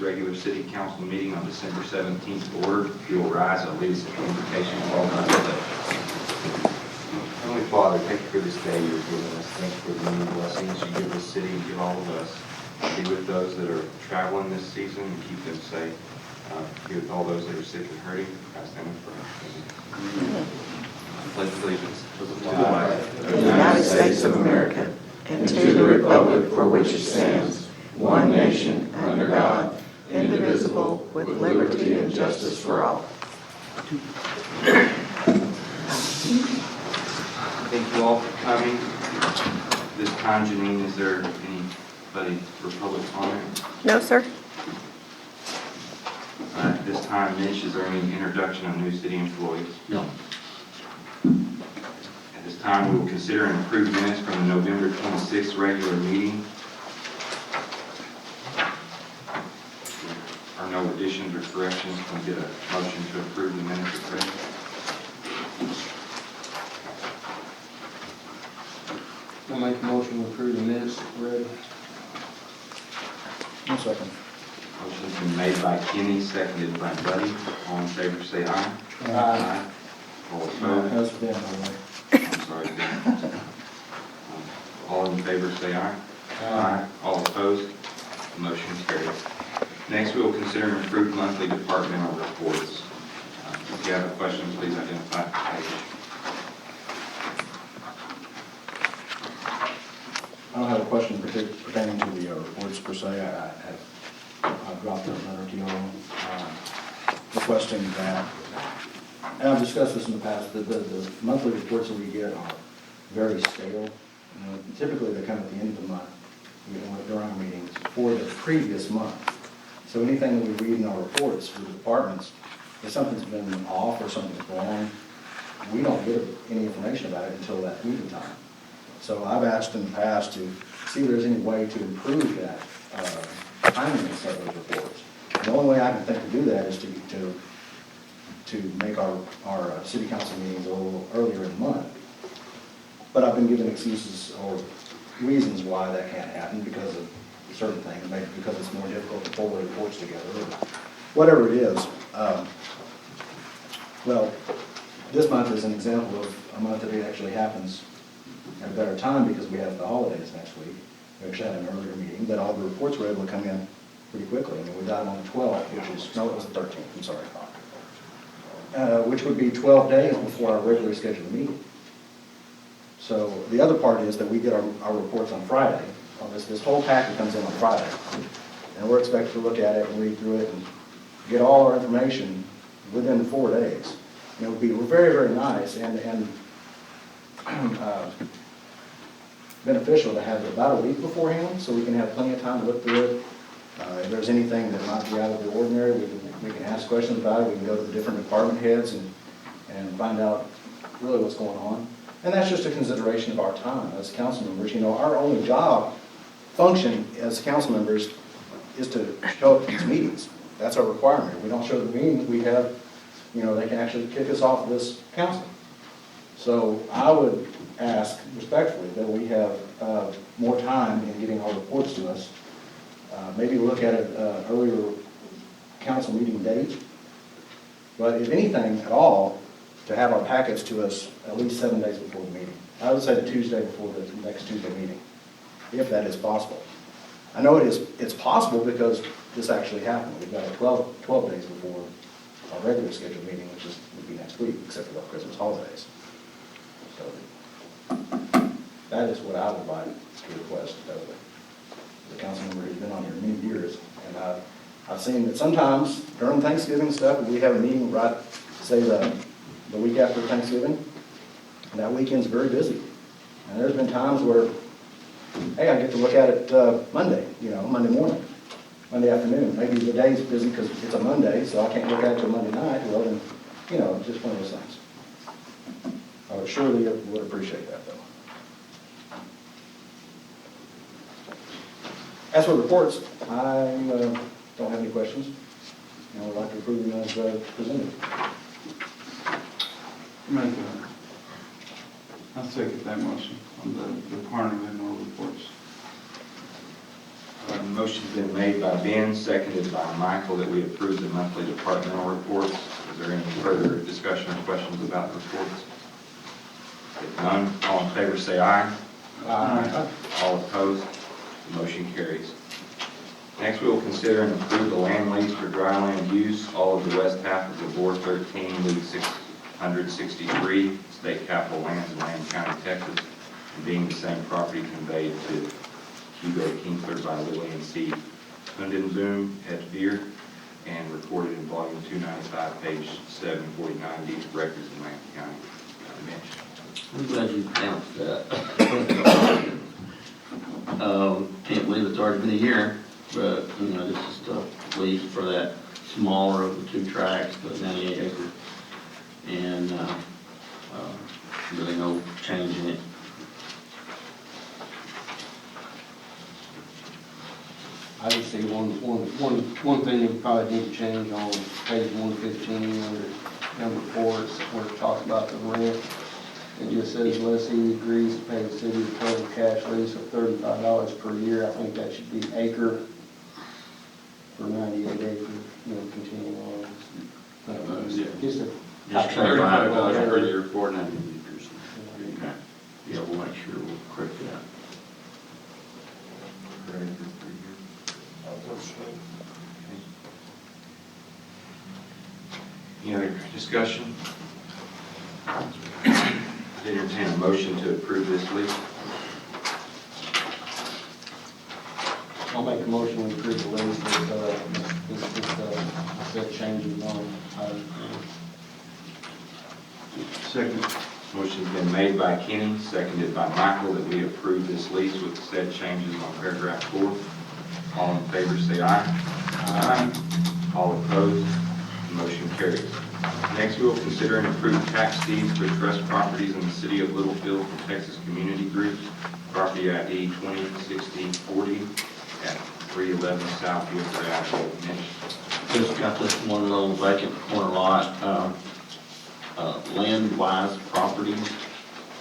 regular city council meeting on December 17th to order. If you will rise, I'll lead us in the invocation of all time pledge. Heavenly Father, thank you for this day you've given us. Thank you for the many blessings you give this city and give all of us. Be with those that are traveling this season and keep them safe. Be with all those that are sick and hurting. Pass them in prayer. Pledge allegiance to the flag of the United States of America and to the republic for which it stands, one nation, under God, indivisible, with liberty and justice for all. Thank you all for coming. This time, Janine, is there anybody for public comment? No, sir. At this time, Mitch, is there any introduction of new city employees? No. At this time, we will consider and approve minutes from the November 26th regular meeting. There are no additions or corrections. Can we get a motion to approve the minutes as read? I'll make a motion to approve the minutes read. One second. Motion's been made by Kenny, seconded by Buddy. All in favor, say aye. Aye. All opposed? Has been away. I'm sorry, Ben. All in favor, say aye. Aye. All opposed? The motion is carried. Next, we will consider and approve monthly departmental reports. If you have a question, please identify the page. I don't have a question pertaining to the reports per se. I've dropped a letter to you all requesting that, and I've discussed this in the past, that the monthly reports that we get are very stale. Typically, they come at the end of the month, during our meetings, for the previous month. So anything that we read in our reports for the departments, if something's been off or something's wrong, we don't get any information about it until that meeting time. So I've asked in the past to see if there's any way to improve that timeliness of those reports. The only way I can think to do that is to make our city council meetings a little earlier in the month. But I've been given excuses or reasons why that can't happen because of certain things, maybe because it's more difficult to pull the reports together, or whatever it is. Well, this month is an example of a month that it actually happens at a better time because we have the holidays next week. We actually had an earlier meeting, but all the reports were able to come in pretty quickly. I mean, we got them on the 12th, no, it was the 13th, I'm sorry. Which would be 12 days before our regularly scheduled meeting. So the other part is that we get our reports on Friday. This whole packet comes in on Friday. And we're expected to look at it and read through it and get all our information within 4 days. And it would be very, very nice and beneficial to have it about a week beforehand so we can have plenty of time to look through it. If there's anything that might be out of the ordinary, we can ask questions about it. We can go to the different department heads and find out really what's going on. And that's just a consideration of our time as council members. You know, our only job function as council members is to show up to these meetings. That's our requirement. If we don't show the meetings, we have, they can actually kick us off this council. So I would ask respectfully that we have more time in getting our reports to us. Maybe look at an earlier council meeting date. But if anything at all, to have our packets to us at least 7 days before the meeting. I would say the Tuesday before the next Tuesday meeting, if that is possible. I know it's possible because this actually happened. We've got a 12 days before our regular scheduled meeting, which would be next week, except for the Christmas holidays. So that is what I would like to request of the council member who's been on here many years. And I've seen that sometimes during Thanksgiving stuff, we have a meeting right, say the week after Thanksgiving, and that weekend's very busy. And there's been times where, hey, I get to look at it Monday, Monday morning, Monday afternoon. Maybe the day's busy because it's a Monday, so I can't look at it till Monday night. Well, then, just one of those things. I would surely would appreciate that, though. As for reports, I don't have any questions. I would like to approve them as presented. I'll second that motion on the departmental reports. Motion's been made by Ben, seconded by Michael, that we approve the monthly departmental reports. Is there any further discussion or questions about the reports? If none, all in favor say aye. Aye. All opposed, the motion carries. Next, we will consider and approve the land lease for dry land use, all of the west half of the Ward 13, Loop 663, State Capital Lands in Land County, Texas, and being the same property conveyed to Hugo Kinkler by Lillian C. Kundenboom at Deer and recorded in volume 295, page 749, deeds of records in Land County. Mitch? I'm glad you pronounced that. Can't believe it's already been a year, but, you know, this is the lease for that smaller of the two tracks, but 98 acres. And, really no change in it. I just see one thing that we probably need to change on page 115 under number 4, is where it talks about the rent. It just says lessee agrees to pay the city a total cash lease of $35 per year. I think that should be acre for 98 acres, you know, continuing on. Yeah. Just a. Just $35 per year for 90 acres. Okay. Yeah, we'll make sure we'll correct that. Per acre per year. Any other discussion? Entertain a motion to approve this lease. I'll make a motion to approve the lease with, set changes on item. Second. Motion's been made by Kenny, seconded by Michael, that we approve this lease with the said changes on paragraph 4. All in favor say aye. Aye. All opposed, the motion carries. Next, we will consider and approve tax deeds for trust properties in the city of Littlefield from Texas Community Group, property ID 206040 at 311 South Woodford Avenue. Mitch? Just got this one little vacant corner lot, land-wise properties.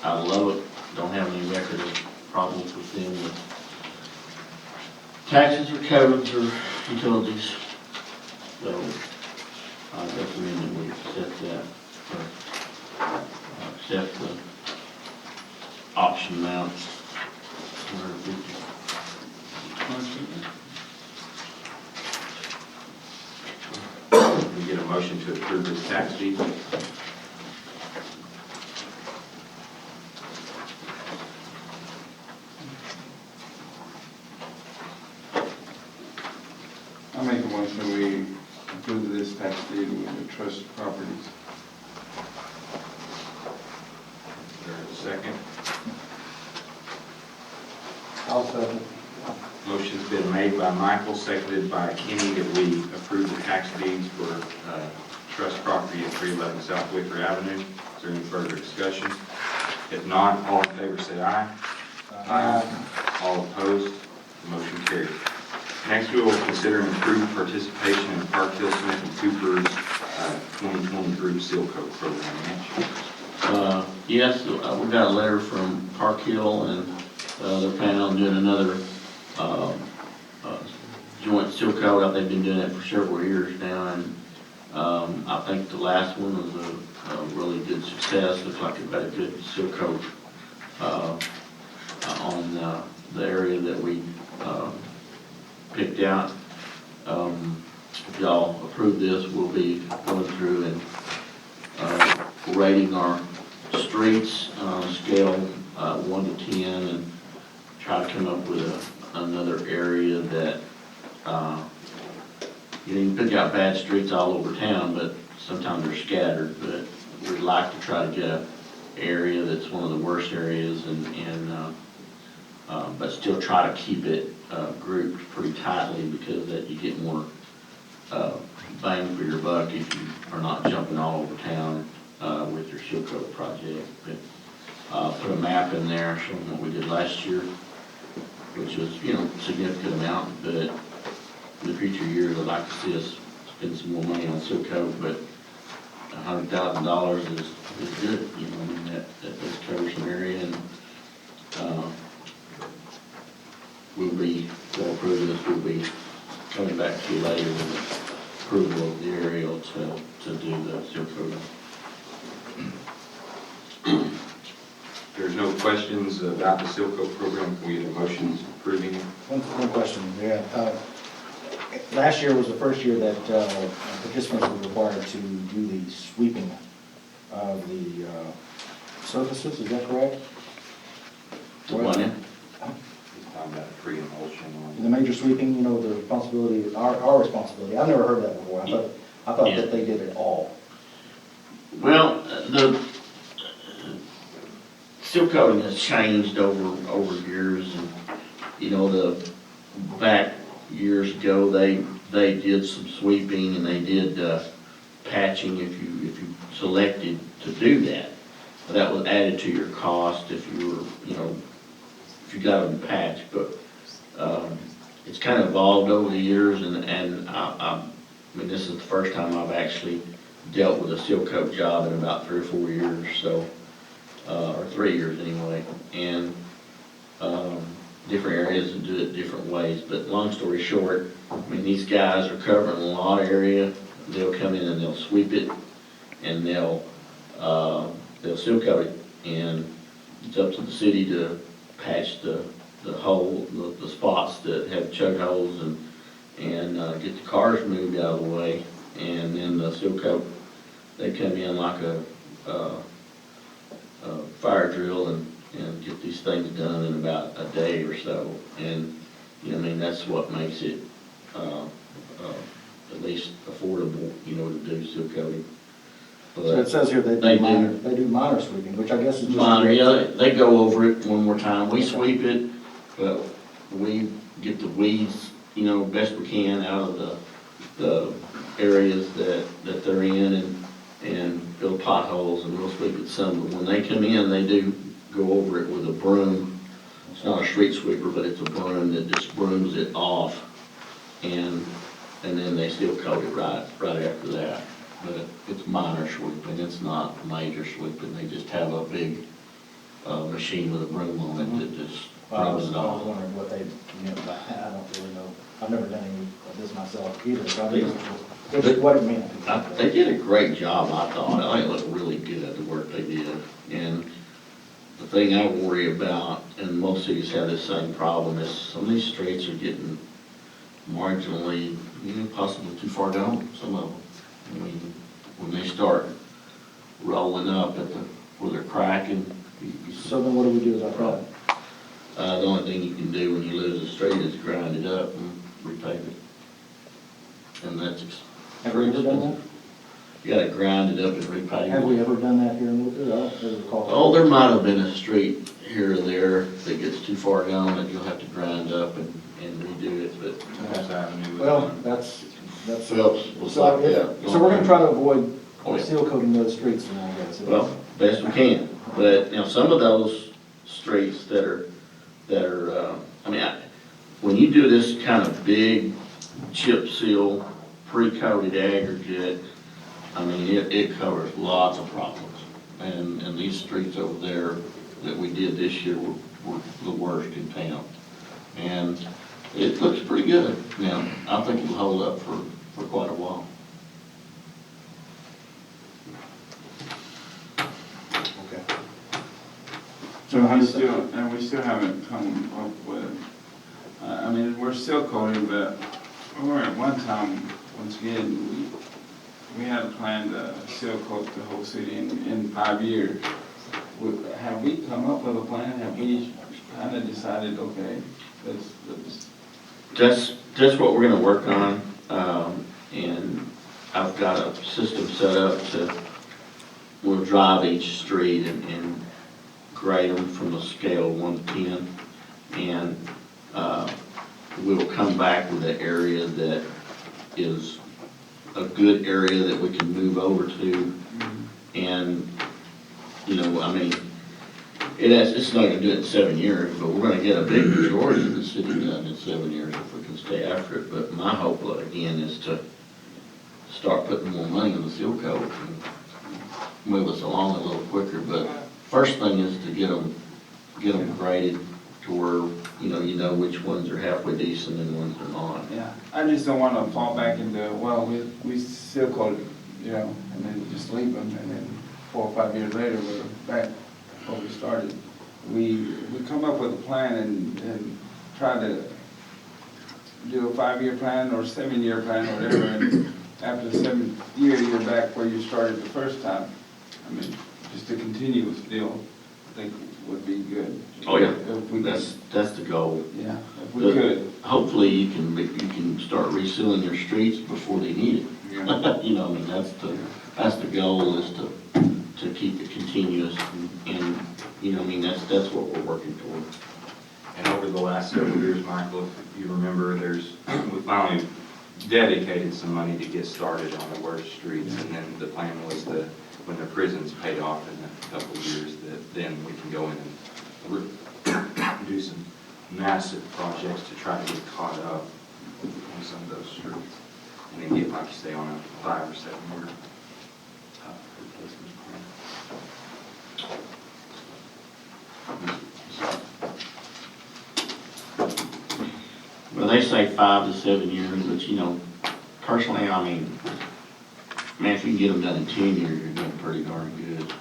I love it, don't have any record of problems with them with taxes or codes or utilities. So I recommend that we accept that, accept the option amount. We get a motion to approve this tax deed. I make a motion we approve this tax deed with the trust properties. Is there a second? I'll second. Motion's been made by Michael, seconded by Kenny, that we approve the tax deeds for trust property at 311 South Wicker Avenue. Is there any further discussion? If not, all in favor say aye. Aye. All opposed, the motion carries. Next, we will consider and approve participation in Park Hill Smith and Cooper's 2020 Group Seal Coat Program. Mitch? Yes, we got a letter from Park Hill, and they're planning on doing another joint seal coat. They've been doing it for several years now, and I think the last one was a really good success. Looks like they've got a good seal coat on the area that we picked out. If y'all approve this, we'll be going through and rating our streets on a scale 1 to 10 and try to come up with another area that, you know, you can pick out bad streets all over town, but sometimes they're scattered, but we'd like to try to get an area that's one of the worst areas but still try to keep it grouped pretty tightly, because that you get more bang for your buck if you are not jumping all over town with your seal coat project. But put a map in there showing what we did last year, which was, you know, a significant amount, but in the future years, I'd like to see us spend some more money on seal coat, but $100,000 is good, you know. I mean, that does cover some area, and we'll be don't approve this, we'll be coming back to you later with approval of the aerial to do the seal coating. If there's no questions about the seal coat program, can we get a motion approving it? One question, yeah. Last year was the first year that participants were required to do the sweeping of the surfaces, is that correct? The one in? He's talking about pre-emulsion on. The major sweeping, you know, the responsibility, our responsibility, I've never heard that before. I thought that they did it all. Well, the seal coating has changed over years, and, you know, the back years ago, they did some sweeping and they did patching if you selected to do that. But that was added to your cost if you were, you know, if you got them patched, but it's kind of evolved over the years, and I mean, this is the first time I've actually dealt with a seal coat job in about 3 or 4 years, so, or 3 years anyway, and different areas and do it different ways. But long story short, I mean, these guys are covering a lot of area. They'll come in and they'll sweep it, and they'll seal coat it, and it's up to the city to patch the hole, the spots that have chug holes, and get the cars moved out of the way, and then the seal coat, they come in like a fire drill and get these things done in about a day or so. And, you know, I mean, that's what makes it at least affordable, you know, to do seal coating. So it says here They do. they do minor sweeping, which I guess is just. Minor, yeah, they go over it one more time. We sweep it, but we get the weeds, you know, best we can out of the areas that they're in, and fill potholes, and we'll sweep it some. But when they come in, they do go over it with a broom. It's not a street sweeper, but it's a broom that just brooms it off, and then they still coat it right after that. But it's minor sweeping, it's not major sweeping. They just have a big machine with a broom on it that just I brooms was it off. wondering what they meant by that. I don't really know. I've never done any of this myself either, so I didn't, what it meant. They did a great job, I thought. I think it looked really good, the work they did. And the thing I worry about, and most cities have this same problem, is some of these streets are getting marginally, you know, possibly too far down, some of them. I mean, when they start rolling up where they're cracking, So then what do we do with our problem? the only thing you can do when you lose a street is grind it up and repave it. And that's Have we ever done that? You gotta grind it up and repave it. Have we ever done that here in Woodford? I don't ever recall. Oh, there might have been a street here or there that gets too far down that you'll have to grind up and redo it, but, Mass Avenue. Well, that's, well, looks like, yeah. so we're gonna try to avoid Oh, yeah. seal coating those streets then, I guess. Well, best we can, but, you know, some of those streets that are, I mean, when you do this kind of big chip seal, pre-coated aggregate, I mean, it covers lots of problems. And these streets over there that we did this year were the worst in town. And it looks pretty good now. I think it'll hold up for quite a while. Okay. And we still haven't come up with, I mean, we're still coding, but we were at one time, once again, we had a plan to seal coat the whole city in 5 years. Have we come up with a plan? Have we kind of decided, okay, let's That's what we're gonna work on, and I've got a system set up we'll drive each street and grade them from a scale of 1 to 10, and we'll come back with an area that is a good area that we can move over to, and, you know, I mean, it's not gonna do it in 7 years, but we're gonna get a big majority of the city done in 7 years if we can stay after it. But my hope, again, is to start putting more money in the seal coat and move us along a little quicker. But first thing is to get them graded to to where, you know which ones are halfway decent and ones are not. Yeah, I just don't wanna fall back into, well, we seal coated, you know, and then just leave them, and then 4 or 5 years later, we're back where we started. We come up with a plan and try to do a 5-year plan or 7-year plan or whatever, and after the 7th year, you're back where you started the first time. I mean, just a continuous deal, I think would be good. Oh, yeah, If we that's the goal. yeah, if we could. Hopefully, you can start resealing your streets before they need it. Yeah. You know, I mean, that's the goal, is to keep it continuous, and, you know, I mean, that's what we're working toward. And over the last several years, Michael, if you remember, we finally dedicated some money to get started on the worst streets, and then the plan was that when the prison's paid off in a couple of years, that then we can go in and do some massive projects to try to get caught up on some of those streets, and then get, like you say, on a 5 or 7 year replacement plan. Well, they say 5 to 7 years, but, you know, personally, I mean, man, if you can get them done in 10 years, you're doing pretty darn good.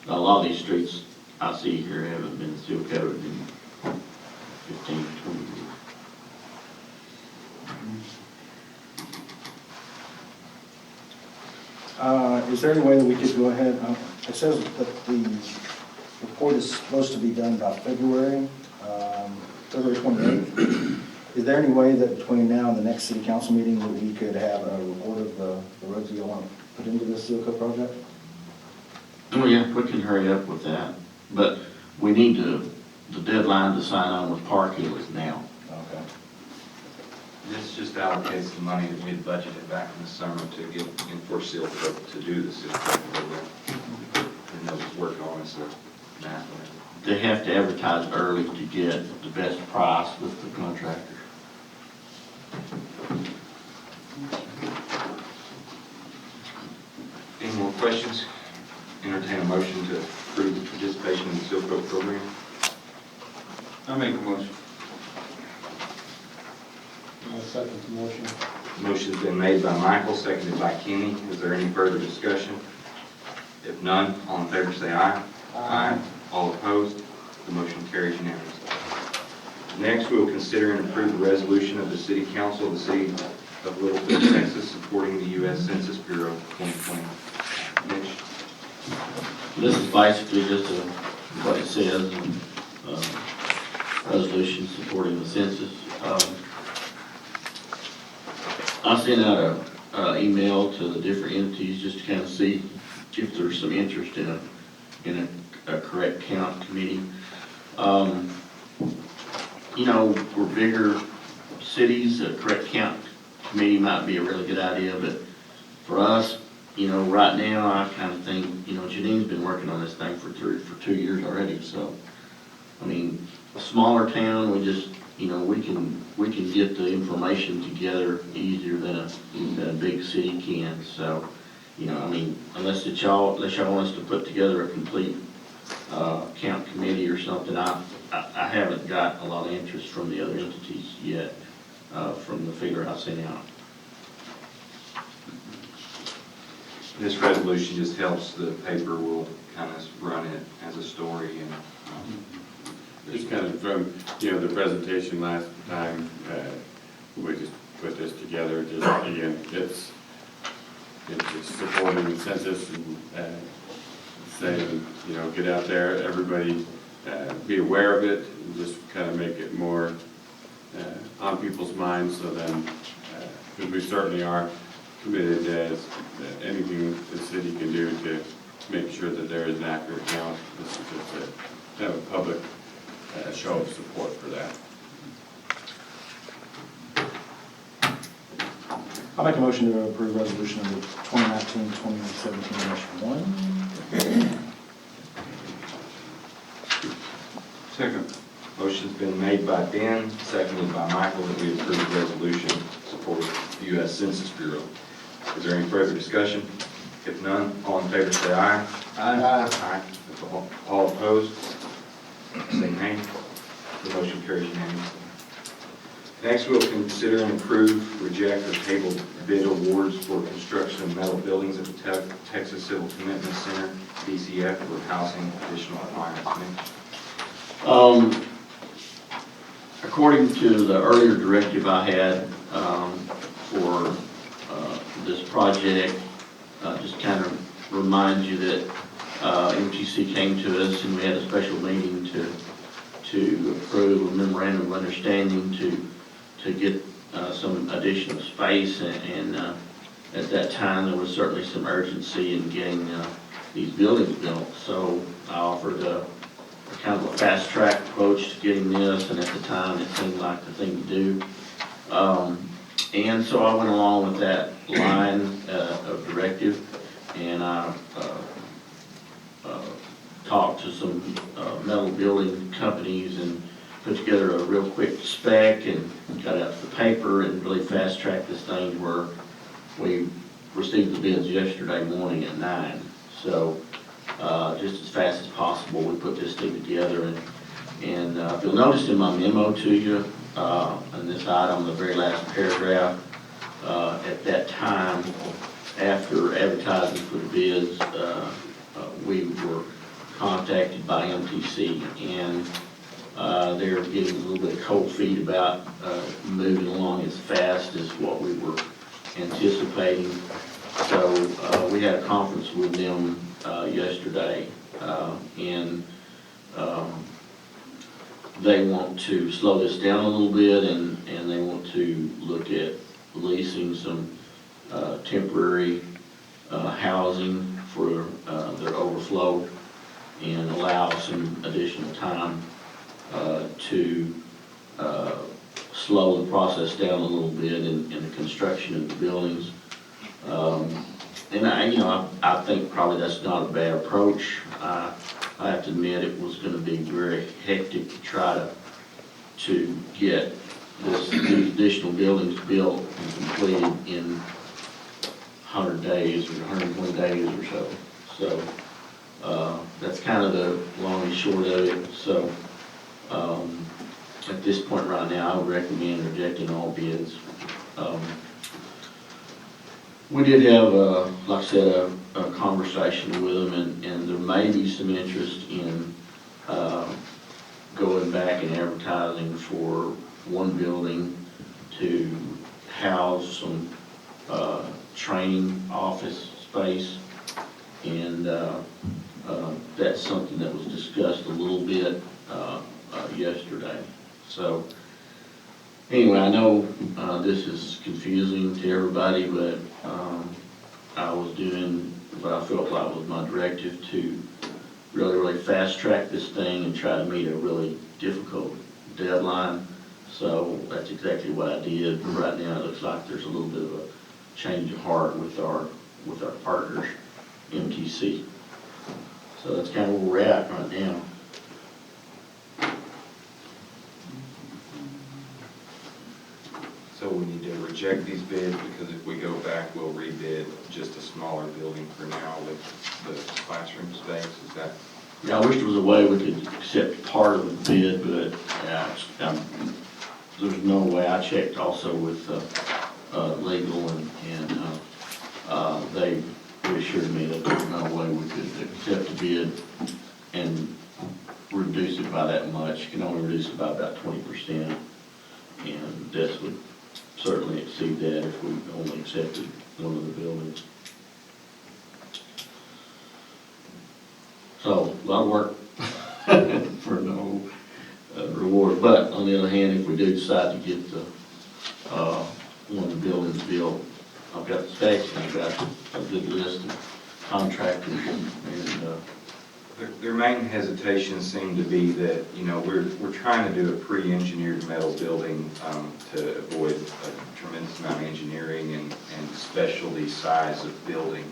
A lot of these streets I see here haven't been seal coated in 15, 20 years. Is there any way that we could go ahead, it says that the report is supposed to be done by February 28th. Is there any way that between now and the next city council meeting that we could have a report of the roads you want to put into this seal coat project? Oh, yeah, we can hurry up with that, but we need the deadline to sign on with Park Hill is now. Okay. This just allocates the money that we had budgeted back in the summer to get in for seal coat, to do the seal coat program. And they'll work on this math. They have to advertise early to get the best price with the contractor. Any more questions? Entertain a motion to approve the participation in the seal coat program. I make a motion. I'll second the motion. Motion's been made by Michael, seconded by Kenny. Is there any further discussion? If none, all in favor say aye. Aye. All opposed? The motion carries unanimously. Next, we will consider and approve the resolution of the City Council of the City of Littlefield, Texas, supporting the U.S. Census Bureau 2020. Mitch? This is basically just what it says, resolution supporting the census. I sent out a email to the different entities just to kind of see if there's some interest in a correct count committee. You know, for bigger cities, a correct count committee might be a really good idea, but for us, you know, right now, I kind of think, you know, Janine's been working on this thing for 2 years already, so, I mean, a smaller town, we just, you know, we can get the information together easier than a big city can, so, you know, I mean, unless y'all want us to put together a complete count committee or something, I haven't got a lot of interest from the other entities yet, from the figure I sent out. This resolution just helps the paper. We'll kind of run it as a story and Just kind of from, you know, the presentation last time, we just put this together, just, again, it's supporting the census and saying, you know, get out there, everybody be aware of it, and just kind of make it more on people's minds, so then, because we certainly are committed as anything the city can do to make sure that there is an accurate count. This is just to have a public show of support for that. I'll make a motion to approve resolution number 2019-2017-1. Second. motion's been made by Ben, seconded by Michael, that we approve the resolution supporting the U.S. Census Bureau. Is there any further discussion? If none, all in favor say aye. Aye. Aye. All opposed? say nay. The motion carries unanimously. Next, we'll consider and approve, reject, or table bid awards for construction of metal buildings at the Texas Civil Commitment Center, DCF, for housing additional requirements. According to the earlier directive I had for this project, just kind of remind you that MTC came to us and we had a special meeting to approve a memorandum of understanding to get some additional space, and at that time there was certainly some urgency in getting these buildings built. So I offered a kind of a fast track approach to getting this, and at the time it seemed like the thing to do. And so I went along with that line of directive, and I talked to some metal building companies and put together a real quick spec and got out the paper and really fast tracked this thing where we received the bids yesterday morning at 9. So just as fast as possible, we put this thing together, and if you'll notice in my memo to you, in this item, the very last paragraph, at that time, after advertising for the bids, we were contacted by MTC, and they're getting a little bit of cold feet about moving along as fast as what we were anticipating. So we had a conference with them yesterday, and they want to slow this down a little bit, and they want to look at leasing some temporary housing for their overflow and allow some additional time to slow the process down a little bit in the construction of the buildings. And I think probably that's not a bad approach. I have to admit it was going to be very hectic to try to get these additional buildings built and completed in 100 days or 120 days or so. So that's kind of the long and short of it. So at this point right now, I would recommend rejecting all bids. We did have, like I said, a conversation with them, and there may be some interest in going back and advertising for one building to house some training office space, and that's something that was discussed a little bit yesterday. So anyway, I know this is confusing to everybody, but I was doing what I felt like was my directive to really fast track this thing and try to meet a really difficult deadline. So that's exactly what I did. But right now it looks like there's a little bit of a change of heart with our partners, MTC. So that's kind of where we're at right now. So we need to reject these bids, because if we go back, we'll rebid just a smaller building for now with the classroom space. Is that? Yeah, I wish there was a way we could accept part of the bid, but there's no way. I checked also with legal, and they reassured me that there's no way we could accept a bid and reduce it by that much. You can only reduce it by about 20%, and this would certainly exceed that if we only accepted one of the buildings. So, a lot of work for no reward. But on the other hand, if we do decide to get the one of the buildings built, I've got the specs, and I've got a good list of contractors, and Their main hesitation seemed to be that, we're trying to do a pre-engineered metal building to avoid a tremendous amount of engineering and specialty size of building.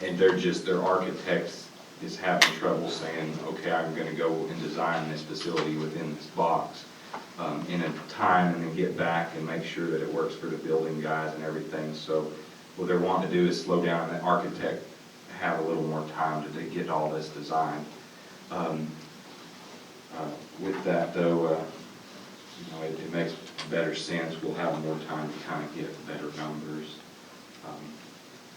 And their architects is having trouble saying, okay, I'm gonna go and design this facility within this box in a time, and then get back and make sure that it works for the building guys and everything. So what they're wanting to do is slow down, and the architect have a little more time to get all this designed. With that, though, it makes better sense. We'll have more time to kind of get better numbers.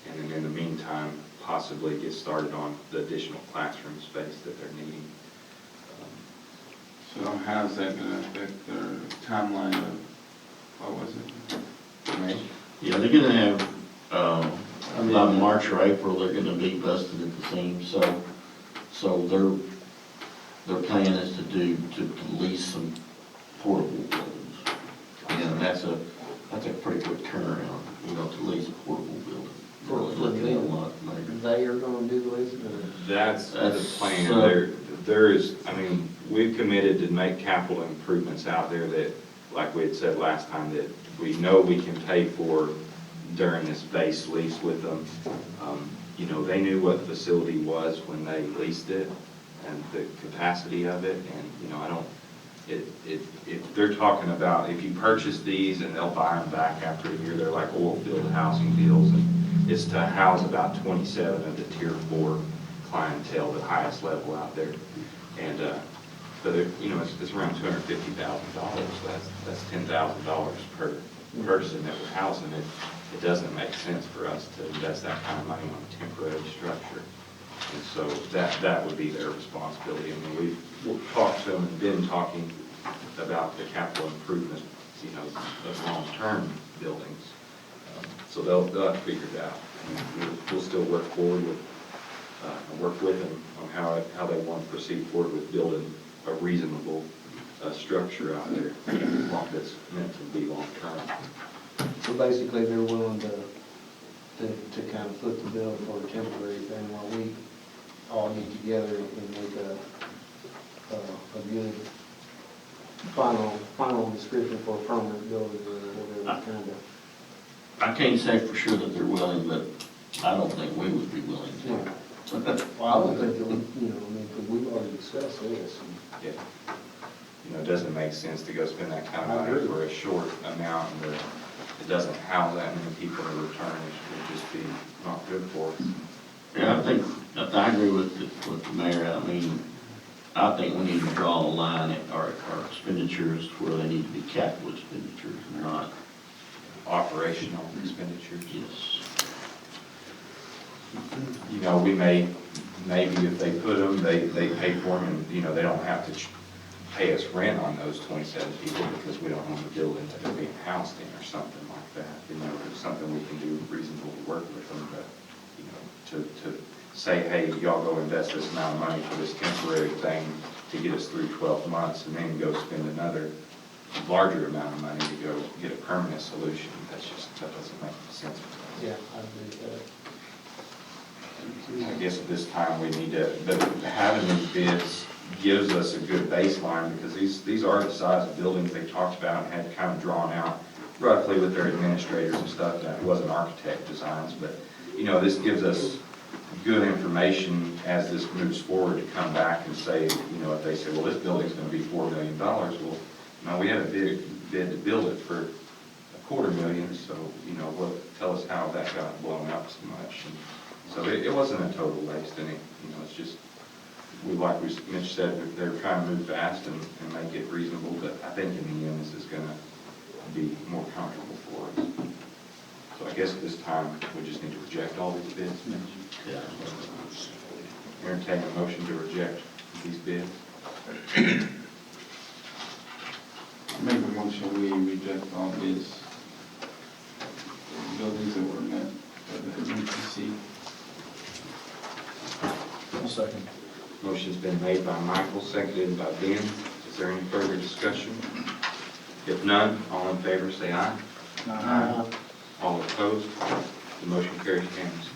And then in the meantime, possibly get started on the additional classroom space that they're needing. So how's that gonna affect their timeline of, what was it? Yeah, they're gonna have, by March or April, they're gonna be busted at the seams, so their plan is to lease some portable buildings. And that's a pretty quick turnaround, to lease a portable building. For Looking at a them. lot, maybe. They are gonna do the leasing, or? That's the That's, plan. There is, we've committed to make capital improvements out there that, like we had said last time, that we know we can pay for during this base lease with them. They knew what the facility was when they leased it and the capacity of it, and, if they're talking about, if you purchase these and they'll buy them back after a year, they're like oil field housing deals, and it's to house about 27 of the tier 4 clientele, the highest level out there. And, but it's around $250,000, so that's $10,000 per person that we're housing it. It doesn't make sense for us to invest that kind of money on a temporary structure. And so that would be their responsibility. We've talked to them and been talking about the capital improvement, of long-term buildings. So they'll have to figure it out. We'll still work forward with, work with them on how they want to proceed forward with building a reasonable structure out there that's meant to be long-term. So basically, they're willing to kind of foot the bill for a temporary thing while we all get together and make a good final description for a permanent building or whatever kind of. I can't say for sure that they're willing, but I don't think we would be willing to. Yeah. Well, I don't think that we, because we've already discussed this. Yeah. It doesn't make sense to go spend that kind of money for a short amount, and it doesn't house that many people in return. It would just be not good for us. Yeah, I agree with the mayor. I think we need to draw a line at our expenditures where they need to be capital expenditures, not. Operational expenditures. Yes. We maybe if they put them, they pay for them, and, they don't have to pay us rent on those 27 people because we don't own the building that they're being housed in or something like that. It's something we can do reasonable to work with them, but, to say, hey, y'all go invest this amount of money for this temporary thing to get us through 12 months and then go spend another larger amount of money to go get a permanent solution, that doesn't make sense. Yeah, I agree with that. I guess at this time we need to, but having these bids gives us a good baseline, because these are the size of buildings they talked about and had kind of drawn out roughly with their administrators and stuff. That wasn't architect designs, but, this gives us good information as this moves forward to come back and say, if they say, well, this building's going to be $4 million, well, no, we had a bid to build it for $250,000, so, tell us how that got blown up so much. And so it wasn't a total waste, and it's just, like Mitch said, they're trying to move fast and make it reasonable, but I think in the end, this is going to be more comfortable for us. So I guess at this time, we just need to reject all these bids. Yeah. Entertain a motion to reject these bids. Make a motion, we reject all bids. Buildings that were met by the UTC. I'll second. Motion's been made by Michael, seconded by Ben. Is there any further discussion? If none, all in favor say aye. All opposed? The motion carries unanimously.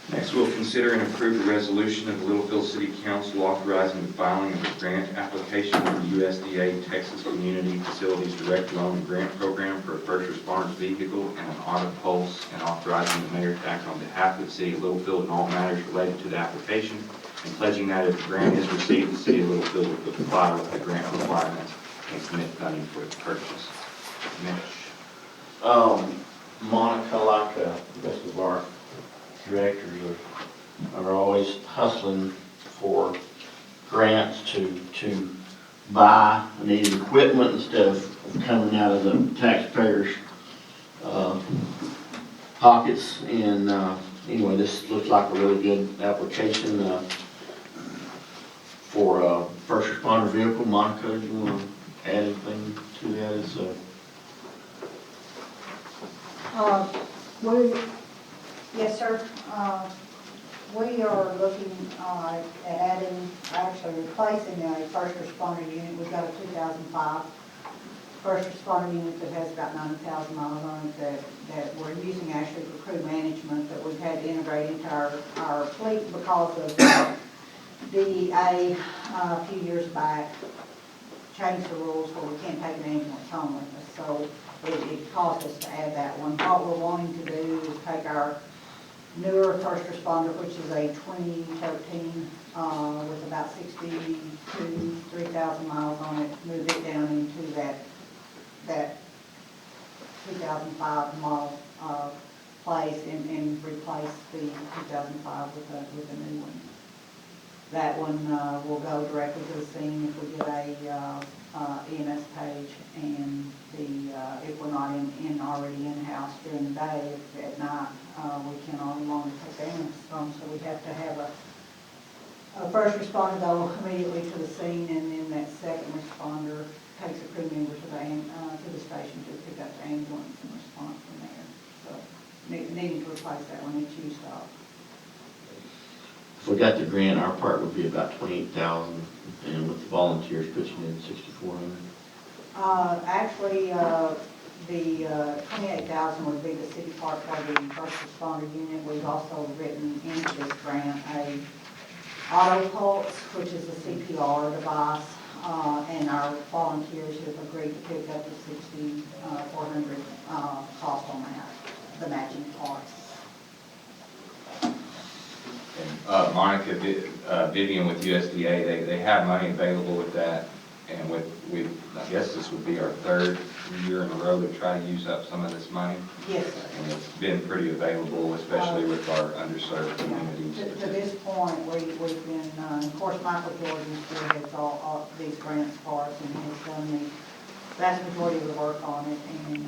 Next, we'll consider and approve a resolution of the Littlefield City Council authorizing the filing of a grant application for the USDA Texas Community Facilities Direct Loan and Grant Program for a first responder's vehicle and an audit pulse, and authorizing the mayor to act on behalf of the city of Littlefield in all matters related to the application, and pledging that if the grant is received, the city of Littlefield will comply with the grant requirements and commit funding for its purchase. Mitch? Monica, like the rest of our directors, are always hustling for grants to to buy needed equipment instead of coming out of the taxpayers' pockets. And anyway, this looks like a really good application for a first responder vehicle. Monica, do you want to add anything to that? Yes, sir. We are looking at adding, actually replacing a first responder unit. We've got a 2005 first responder unit that has about 90,000 miles on it that we're using actually for crew management, that we've had to integrate into our fleet because of DEA a few years back changed the rules where we can't take an ambulance home with us. So it cost us to add that one. What we're wanting to do is take our newer first responder, which is a 2013 with about 3,000 miles on it, move it down into that 2005 model place and replace the 2005 with a new one. That one will go directly to the scene if we get a EMS page, and if we're not already in-house during the day, at night, we can no longer take the ambulance from, so we have to have a first responder go immediately to the scene, and then that second responder takes a crew member to the station to pick up the ambulance and respond from there. So needing to replace that one, it's used up. If we got the grant, our part would be about 28,000, and with the volunteers pitching in 6,400. Actually, the 28,000 would be the city part for the first responder unit. We've also written into this grant a auto pulse, which is a CPR device, and our volunteers have agreed to pick up the 6,400 cost on that, the matching parts. Monica, Vivian with USDA, they have money available with that, and with I guess this would be our third year in a row to try to use up some of this money. Yes, sir. And it's been pretty available, especially with our underserved communities. To this point, we've been, of course, Michael Jordan spearheads all these grants for us, and has done the vast majority of the work on it, and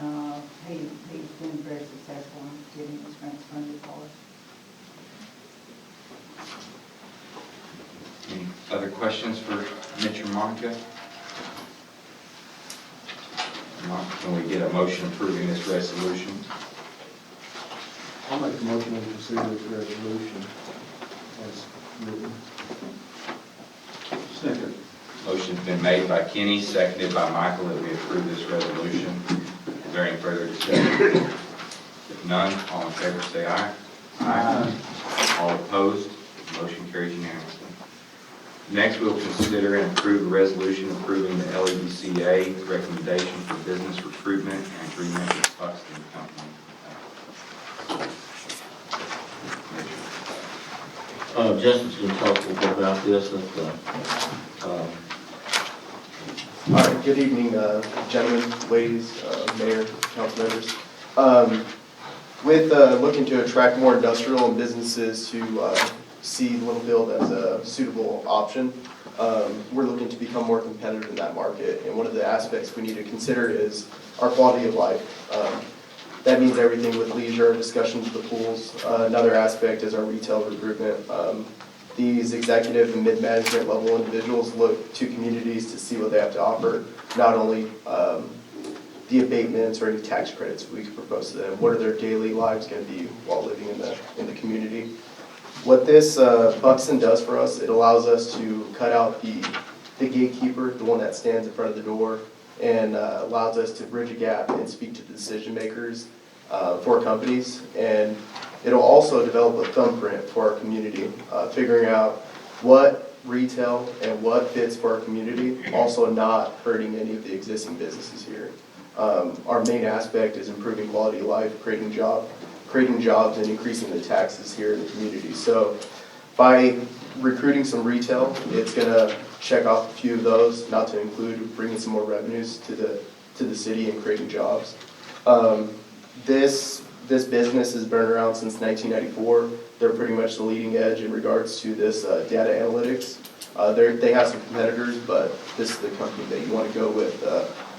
he's been very successful in getting these grants funded for us. Any other questions for Mitch or Monica? Can we get a motion approving this resolution? I'll make a motion to consider this resolution as written. Second. Motion's been made by Kenny, seconded by Michael, that we approve this resolution. Is there any further discussion? If none, all in favor say aye. Aye. All opposed? Motion carries unanimously. Next, we'll consider and approve a resolution approving the LEDCA recommendation for business recruitment and agreement with Buxton Company. Justin's going to talk a little bit about this. All right, good evening, gentlemen, ladies, mayor, council members. With looking to attract more industrial and businesses to see Littlefield as a suitable option, we're looking to become more competitive in that market. And one of the aspects we need to consider is our quality of life. That means everything with leisure, discussions of the pools. Another aspect is our retail recruitment. These executive and mid-management level individuals look to communities to see what they have to offer, not only the abatements or any tax credits we could propose to them. What are their daily lives going to be while living in the community? What this Buxton does for us, it allows us to cut out the gatekeeper, the one that stands in front of the door, and allows us to bridge a gap and speak to the decision makers for companies. And it'll also develop a thumbprint for our community, figuring out what retail and what fits for our community, also not hurting any of the existing businesses here. Our main aspect is improving quality of life, creating jobs, and increasing the taxes here in the community. So by recruiting some retail, it's going to check off a few of those, not to include bringing some more revenues to the city and creating jobs. This business has been around since 1994. They're pretty much the leading edge in regards to this data analytics. They have some competitors, but this is the company that you want to go with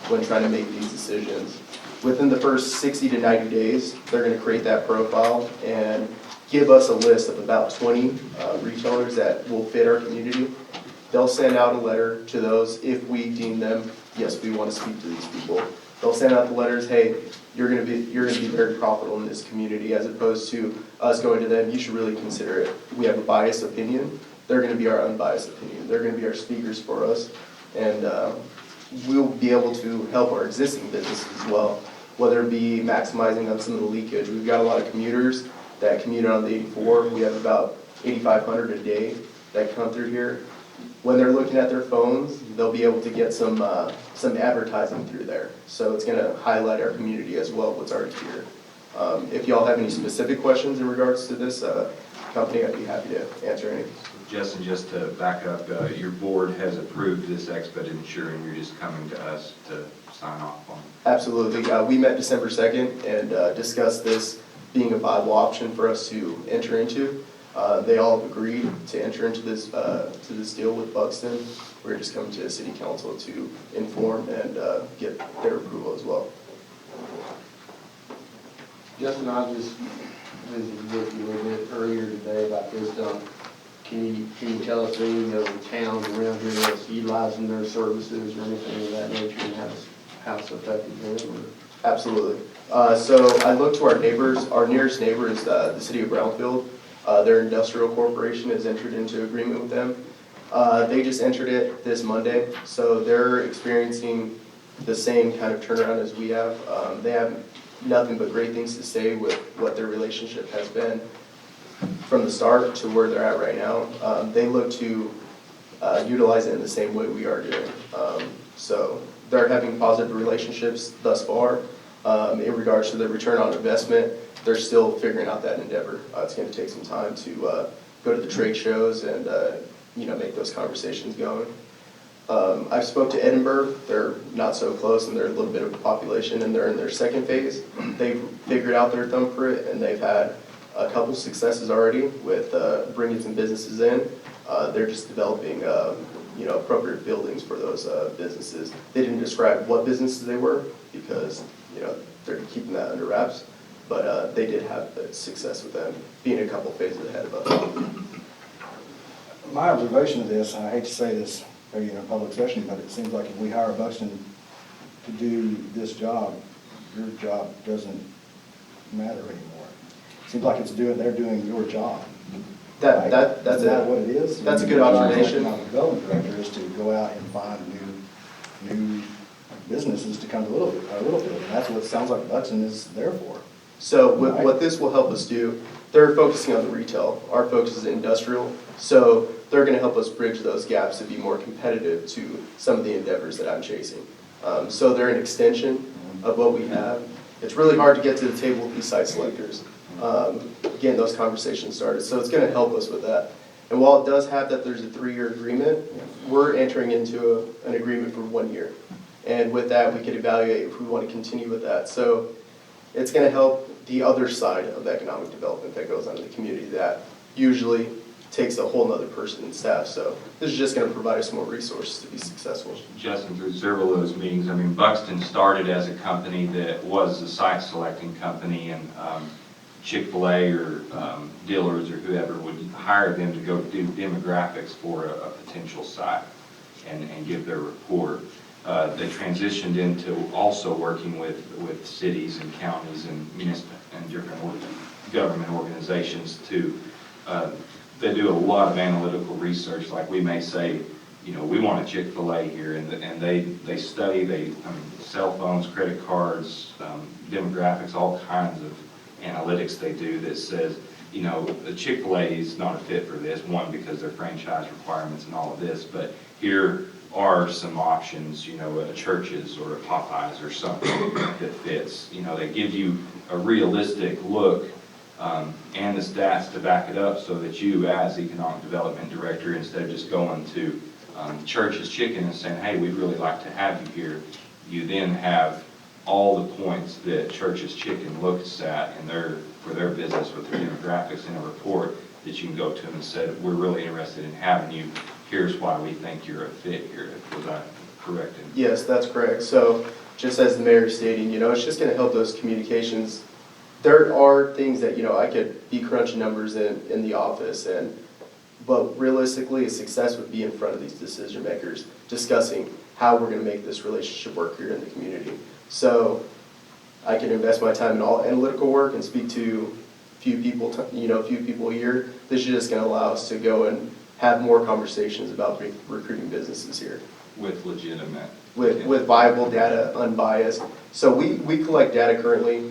when trying to make these decisions. Within the first 60 to 90 days, they're going to create that profile and give us a list of about 20 retailers that will fit our community. They'll send out a letter to those if we deem them, yes, we want to speak to these people. They'll send out the letters, hey, you're gonna be very profitable in this community, as opposed to us going to them, you should really consider it. We have a biased opinion. They're gonna be our unbiased opinion. They're gonna be our speakers for us. And we'll be able to help our existing businesses as well, whether it be maximizing on some of the leakage. We've got a lot of commuters that commute on the 84. We have about 8,500 a day that come through here. When they're looking at their phones, they'll be able to get some advertising through there. So it's gonna highlight our community as well, what's already here. If y'all have any specific questions in regards to this company, I'd be happy to answer any. Justin, just to back up, your board has approved this expedited insurance, you're just coming to us to sign off on it. Absolutely. We met December 2nd and discussed this being a viable option for us to enter into. They all have agreed to enter into this deal with Buxton. We're just coming to the city council to inform and get their approval as well. Justin, I just visited with you a little bit earlier today about this. Can you tell us any of the towns around here that's utilizing their services or anything of that nature, and how it's affected them? Absolutely. So I look to our neighbors. Our nearest neighbor is the city of Brownfield. Their industrial corporation has entered into agreement with them. They just entered it this Monday, so they're experiencing the same kind of turnaround as we have. They have nothing but great things to say with what their relationship has been from the start to where they're at right now. They look to utilize it in the same way we are doing. So they're having positive relationships thus far. In regards to the return on investment, they're still figuring out that endeavor. It's going to take some time to go to the trade shows and make those conversations going. I've spoke to Edinburgh. They're not so close, and they're a little bit of a population, and they're in their second phase. They've figured out their thumbprint, and they've had a couple successes already with bringing some businesses in. They're just developing appropriate buildings for those businesses. They didn't describe what businesses they were because they're keeping that under wraps. But they did have success with them, being a couple phases ahead of us. My observation of this, and I hate to say this maybe in a public session, but it seems like if we hire Buxton to do this job, your job doesn't matter anymore. It seems like they're doing your job. That's Isn't that what it is? That's a good observation. My development director is to go out and find new businesses to come to Littlefield, and that's what it sounds like Buxton is there for. So what this will help us do, they're focusing on the retail. Our focus is industrial. So they're going to help us bridge those gaps to be more competitive to some of the endeavors that I'm chasing. So they're an extension of what we have. It's really hard to get to the table with these site selectors, getting those conversations started. So it's going to help us with that. And while it does have that there's a 3-year agreement, we're entering into an agreement for 1 year. And with that, we can evaluate if we want to continue with that. So it's going to help the other side of economic development that goes on in the community that usually takes a whole nother person and staff. So this is just going to provide us more resources to be successful. Justin, through several of those meetings, Buxton started as a company that was a site selecting company, and Chick-fil-A or dealers or whoever would hire them to go do demographics for a potential site and give their report. They transitioned into also working with cities and counties and municipal and different government organizations to, they do a lot of analytical research. Like we may say, we want a Chick-fil-A here, and they study, cell phones, credit cards, demographics, all kinds of analytics they do that says, the Chick-fil-A is not a fit for this, one, because their franchise requirements and all of this, but here are some options, at churches or at Popeyes or something that fits. They give you a realistic look and the stats to back it up so that you, as economic development director, instead of just going to Church's Chicken and saying, hey, we'd really like to have you here, you then have all the points that Church's Chicken looks at for their business with their demographics in a report that you can go to them and say, we're really interested in having you. here's why we think you're a fit here, was I correct in? Yes, that's correct. So just as the mayor stating, it's just going to help those communications. There are things that, I could be crunching numbers in the office, but realistically, a success would be in front of these decision makers, discussing how we're going to make this relationship work here in the community. So I can invest my time in all analytical work and speak to a few people a year. This is just going to allow us to go and have more conversations about recruiting businesses here. With legitimate. With viable data, unbiased. So we collect data currently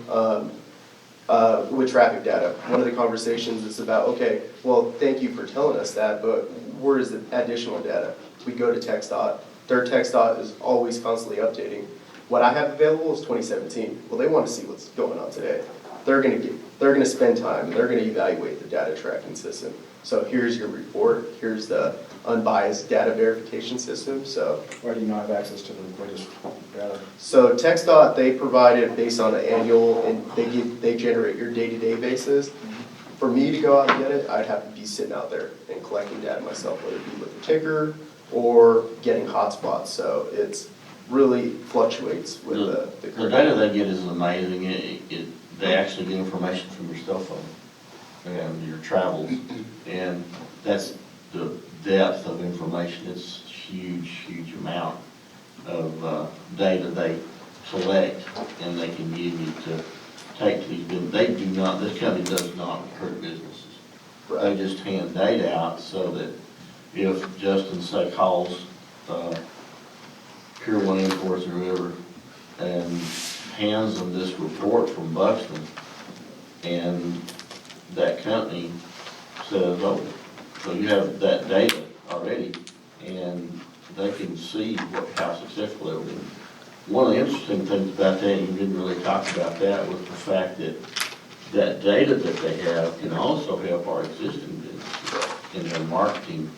with traffic data. One of the conversations is about, okay, well, thank you for telling us that, but where is the additional data? We go to TxDOT. Their TxDOT is always constantly updating. What I have available is 2017. Well, they want to see what's going on today. They're going to spend time, and they're going to evaluate the data tracking system. So here's your report, here's the unbiased data verification system, so. Why do you not have access to the latest data? So TxDOT, they provide it based on an annual, and they generate your day-to-day basis. For me to go out and get it, I'd have to be sitting out there and collecting data myself, whether it be with a ticker or getting hotspots, so it's really fluctuates with the The current. data they get is amazing. They actually get information from your cell phone and your travels, and that's the depth of information. It's huge amount of data they collect, and they can give you to take to these businesses. They do not, this company does not recruit businesses. They Right. just hand data out so that if Justin, say, calls Pier 1 Imports or whoever, and hands them this report from Buxton, and that company says, oh, so you have that data already, and they can see how successful they've been. One of the interesting things about that, you didn't really talk about that, was the fact that that data that they have can also help our existing businesses in their marketing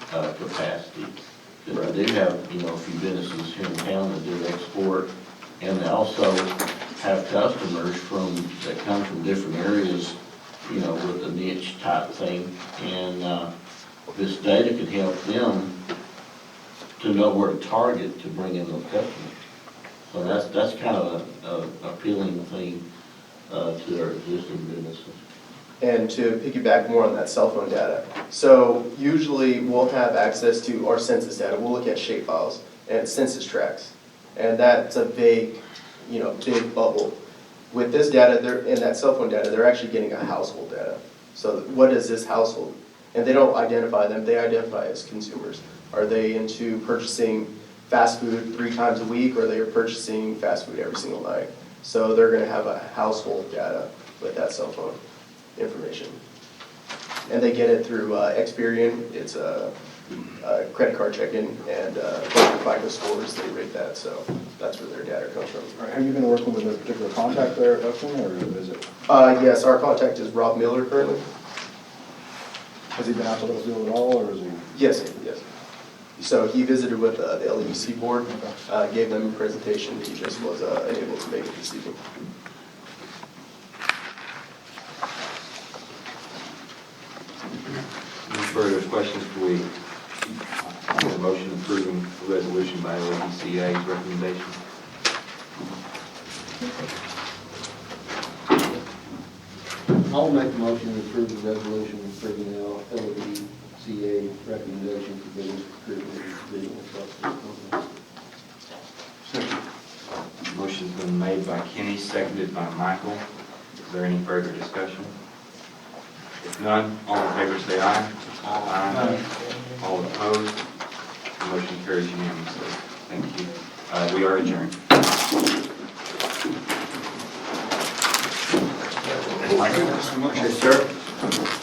capacity. Because they do have, a few businesses here in town that do export, and they also have customers that come from different areas, with a niche type thing. And this data can help them to know where to target to bring in those customers. So that's kind of a appealing thing to our existing businesses. And to piggyback more on that cell phone data. So usually we'll have access to our census data. We'll look at shape files and census tracts. And that's a big bubble. With this data, in that cell phone data, they're actually getting a household data. So what is this household? And they don't identify them, they identify as consumers. Are they into purchasing fast food 3 times a week, or are they purchasing fast food every single night? So they're gonna have a household data with that cell phone information. And they get it through Experian. It's a credit card check-in, and FICO scores, they rate that, so that's where their data comes from. All right, have you been working with a particular contact there at Buxton, or is it, Yes, our contact is Rob Miller currently. has he been out to Littlefield at all, or is he? Yes. So he visited with the LEC board, gave them a presentation. He just was unable to make it this evening. Any further questions before we get a motion approving the resolution by LECA's recommendation? I'll make the motion to approve the resolution approving the LECA recommendation for business recruitment and business. Motion's been made by Kenny, seconded by Michael. Is there any further discussion? If none, all in favor say aye. Aye. All opposed? The motion carries unanimously. Thank you. We are adjourned. Thank you so much. Yes, sir.